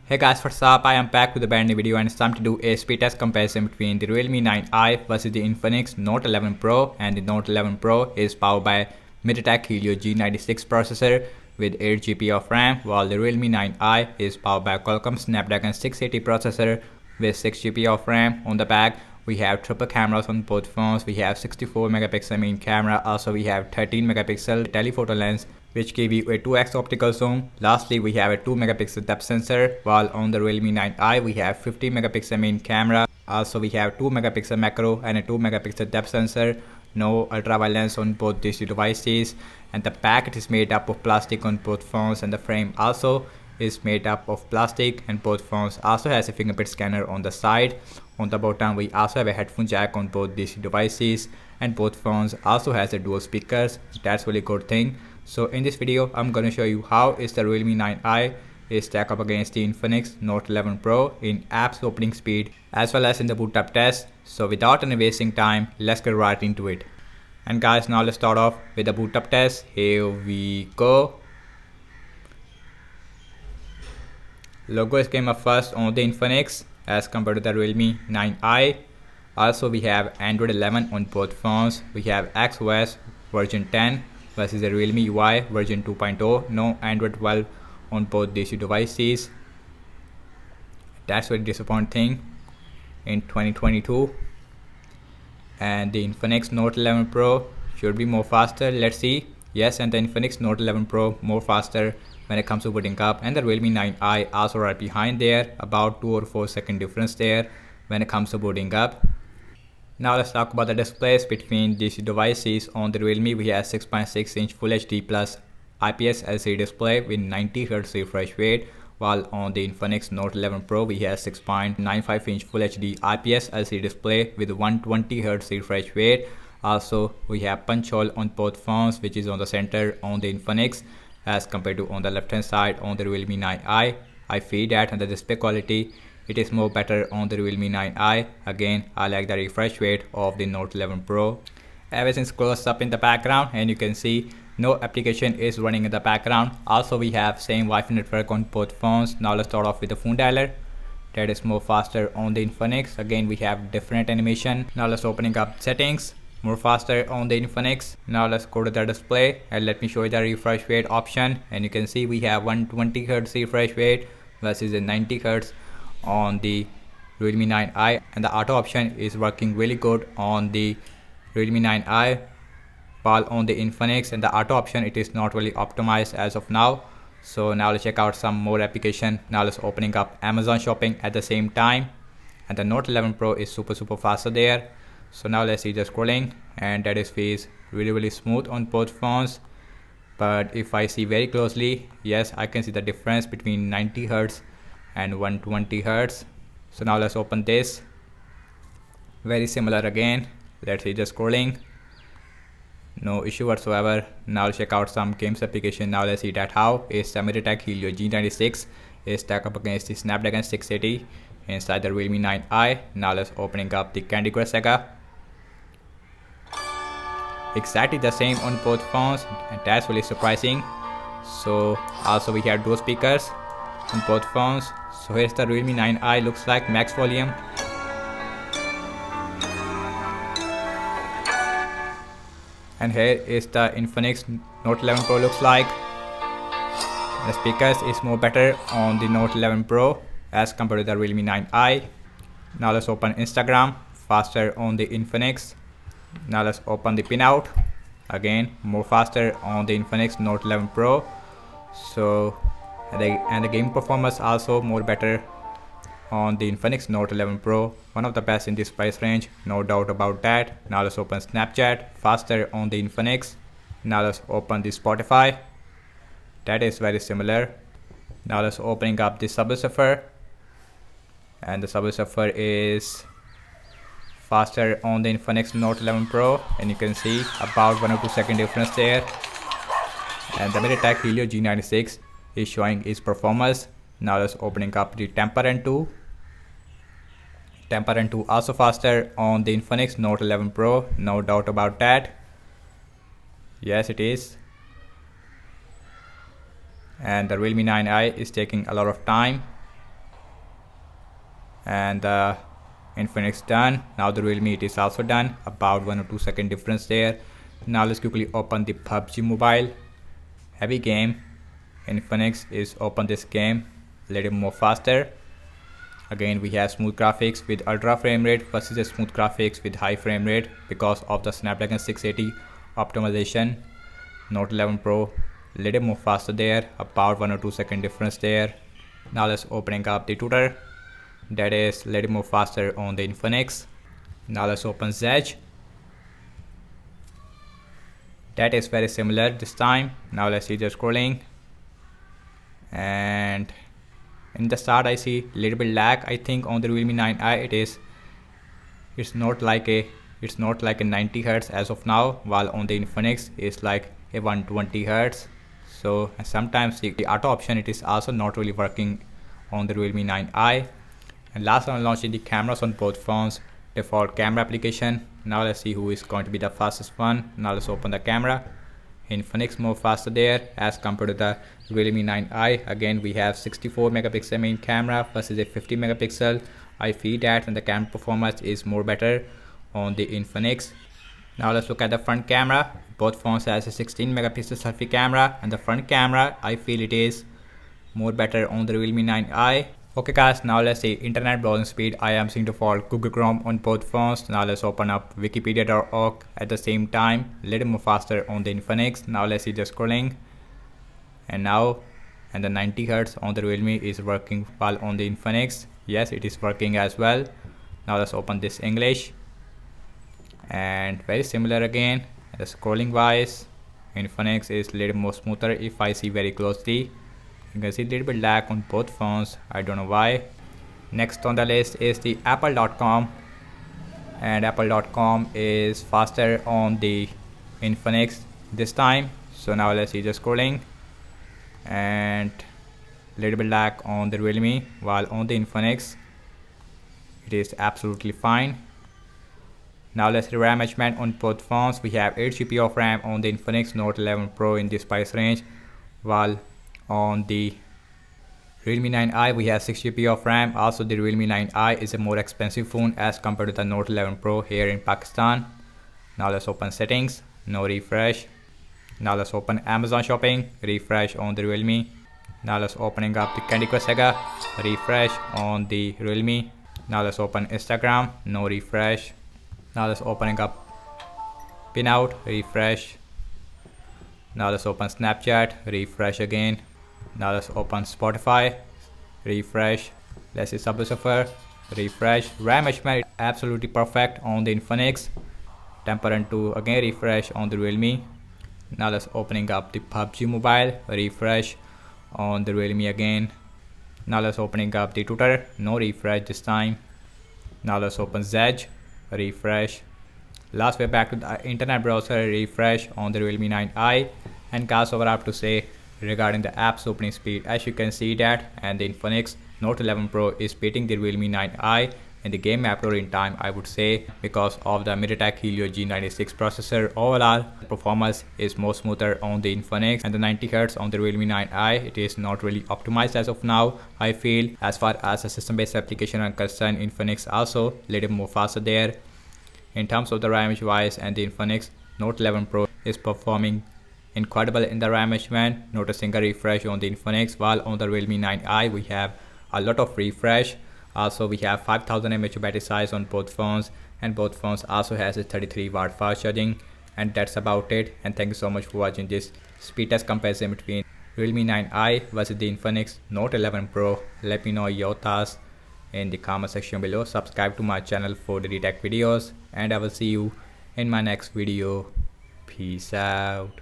Hey guys, what's up? I am back with a brand new video and it's time to do a speed test comparison between the Realme 9i versus the Infinix Note 11 Pro. And the Note 11 Pro is powered by MediaTek Helio G96 processor with 8 GB of RAM, while the Realme 9i is powered by Qualcomm Snapdragon 680 processor with 6 GB of RAM. On the back, we have triple cameras on both phones. We have 64 megapixel main camera. Also, we have 13 megapixel telephoto lens, which give you a 2x optical zoom. Lastly, we have a 2 megapixel depth sensor, while on the Realme 9i we have 50 megapixel main camera. Also, we have 2 megapixel macro and a 2 megapixel depth sensor. No ultraviolet lens on both these two devices, and the packet is made up of plastic on both phones, and the frame also is made up of plastic, and both phones also has a fingerprint scanner on the side. On the bottom, we also have a headphone jack on both these devices, and both phones also has a dual speakers. That's really good thing. So in this video, I'm gonna show you how is the Realme 9i is stack up against the Infinix Note 11 Pro in apps opening speed as well as in the boot up test. So without any wasting time, let's get right into it. And guys, now let's start off with the boot up test. Here we go. Logo is came up first on the Infinix as compared to the Realme 9i. Also, we have Android 11 on both phones. We have XOS version 10 versus the Realme UI version 2.0. No Android 12 on both these two devices. That's very disappointing in 2022. And the Infinix Note 11 Pro should be more faster. Let's see. Yes, and the Infinix Note 11 Pro more faster when it comes to booting up, and the Realme 9i also right behind there, about 2 or 4 second difference there when it comes to booting up. Now let's talk about the displays between these devices. On the Realme we have 6.6 inch Full HD plus IPS LCD display with 90Hz refresh rate, while on the Infinix Note 11 Pro we have 6.95 inch Full HD IPS LCD display with 120Hz refresh rate. Also, we have punch hole on both phones, which is on the center on the Infinix as compared to on the left hand side on the Realme 9i. I feel that and the display quality, it is more better on the Realme 9i. Again, I like the refresh rate of the Note 11 Pro. Everything scrolls up in the background and you can see no application is running in the background. Also, we have same Wi-Fi network on both phones. Now let's start off with the phone dialer. That is more faster on the Infinix. Again, we have different animation. Now let's opening up settings. More faster on the Infinix. Now let's go to the display and let me show you the refresh rate option, and you can see we have 120Hz refresh rate versus a 90Hz on the Realme 9i, and the auto option is working really good on the Realme 9i, while on the Infinix and the auto option it is not really optimized as of now. So now let's check out some more application. Now let's opening up Amazon shopping at the same time, and the Note 11 Pro is super faster there. So now let's see the scrolling, and that is feels really smooth on both phones. But if I see very closely, yes, I can see the difference between 90Hz and 120Hz. So now let's open this. Very similar again. Let's see the scrolling. No issue whatsoever. Now let's check out some games application. Now let's see that how is the MediaTek Helio G96 is stacked up against the Snapdragon 680 inside the Realme 9i. Now let's opening up the Candy Crush Saga. Exactly the same on both phones, and that's really surprising. So also we have dual speakers on both phones. So here's the Realme 9i looks like max volume. And here is the Infinix Note 11 Pro looks like. The speakers is more better on the Note 11 Pro as compared to the Realme 9i. Now let's open Instagram, faster on the Infinix. Now let's open the pinout. Again, more faster on the Infinix Note 11 Pro. So and the game performance also more better on the Infinix Note 11 Pro. One of the best in this price range, no doubt about that. Now let's open Snapchat, faster on the Infinix. Now let's open the Spotify. That is very similar. Now let's opening up the Subway Surfer, and the Subway Surfer is faster on the Infinix Note 11 Pro, and you can see about 1 or 2 second difference there. And the MediaTek Helio G96 is showing its performance. Now let's opening up the Temper 2. Temper 2 also faster on the Infinix Note 11 Pro, no doubt about that. Yes, it is. And the Realme 9i is taking a lot of time. and the Infinix done. Now the Realme, it is also done, about 1 or 2 second difference there. Now let's quickly open the PUBG mobile. Heavy game. Infinix is open this game a little more faster. Again we have smooth graphics with ultra frame rate versus the smooth graphics with high frame rate because of the Snapdragon 680 optimization. Note 11 Pro little more faster there, about 1 or 2 second difference there. Now let's opening up the tutor, that is little more faster on the Infinix. Now let's open Zedge, that is very similar this time. Now let's see the scrolling, and in the start I see little bit lag. I think on the Realme 9i it's not like a 90 Hz as of now, while on the Infinix it's like a 120 Hz. So sometimes the auto option, it is also not really working on the Realme 9i. And last I'm launching the cameras on both phones, default camera application. Now let's see who is going to be the fastest one. Now let's open the camera. Infinix more faster there as compared to the Realme 9i. Again we have 64 megapixel main camera versus a 50 megapixel. I feel that and the camera performance is more better on the Infinix. Now let's look at the front camera. Both phones has a 16 megapixel selfie camera, and the front camera I feel it is more better on the Realme 9i. Okay guys, now let's see internet browsing speed. I am seeing default Google Chrome on both phones. Now let's open up wikipedia.org at the same time, a little more faster on the Infinix. Now let's see the scrolling, and the 90 Hz on the Realme is working, while on the Infinix, yes, it is working as well. Now let's open this English, and very similar again. The scrolling wise, Infinix is a little more smoother if I see very closely. You can see a little bit lag on both phones, I don't know why. Next on the list is the apple.com, and apple.com is faster on the Infinix this time. So now let's see the scrolling, and little bit lag on the Realme, while on the Infinix it is absolutely fine. Now let's see RAM management on both phones. We have 8 GB of RAM on the Infinix Note 11 Pro in this price range, while on the Realme 9i we have 6 GB of RAM. Also the Realme 9i is a more expensive phone as compared to the Note 11 Pro here in Pakistan. Now let's open settings, no refresh. Now let's open Amazon shopping, refresh on the Realme. Now let's opening up the Candy Crush Saga, refresh on the Realme. Now let's open Instagram, no refresh. Now let's opening up Pinout, refresh. Now let's open Snapchat, refresh again. Now let's open Spotify, refresh. Let's see Subway Surfer, refresh. RAM management absolutely perfect on the Infinix. Temperament 2 again, refresh on the Realme. Now let's opening up the PUBG mobile, refresh on the Realme again. Now let's opening up the Tutor, no refresh this time. Now let's open Zedge, refresh. Last we're back to the internet browser, refresh on the Realme 9i. And guys, over I have to say regarding the apps opening speed, as you can see that, and the Infinix Note 11 Pro is beating the Realme 9i in the game map loading time, I would say, because of the MediaTek Helio G96 processor. Overall performance is more smoother on the Infinix, and the 90 Hz on the Realme 9i, it is not really optimized as of now. I feel as far as a system based application are concerned, Infinix also little more faster there. In terms of the RAM wise, and the Infinix Note 11 Pro is performing incredible in the RAM management. Not a single refresh on the Infinix, while on the Realme 9i we have a lot of refresh. Also we have 5000 mAh battery size on both phones, and both phones also has a 33 watt fast charging. And that's about it, and thank you so much for watching this speed test comparison between Realme 9i versus the Infinix Note 11 Pro. Let me know your thoughts in the comment section below. Subscribe to my channel for daily tech videos, and I will see you in my next video. Peace out.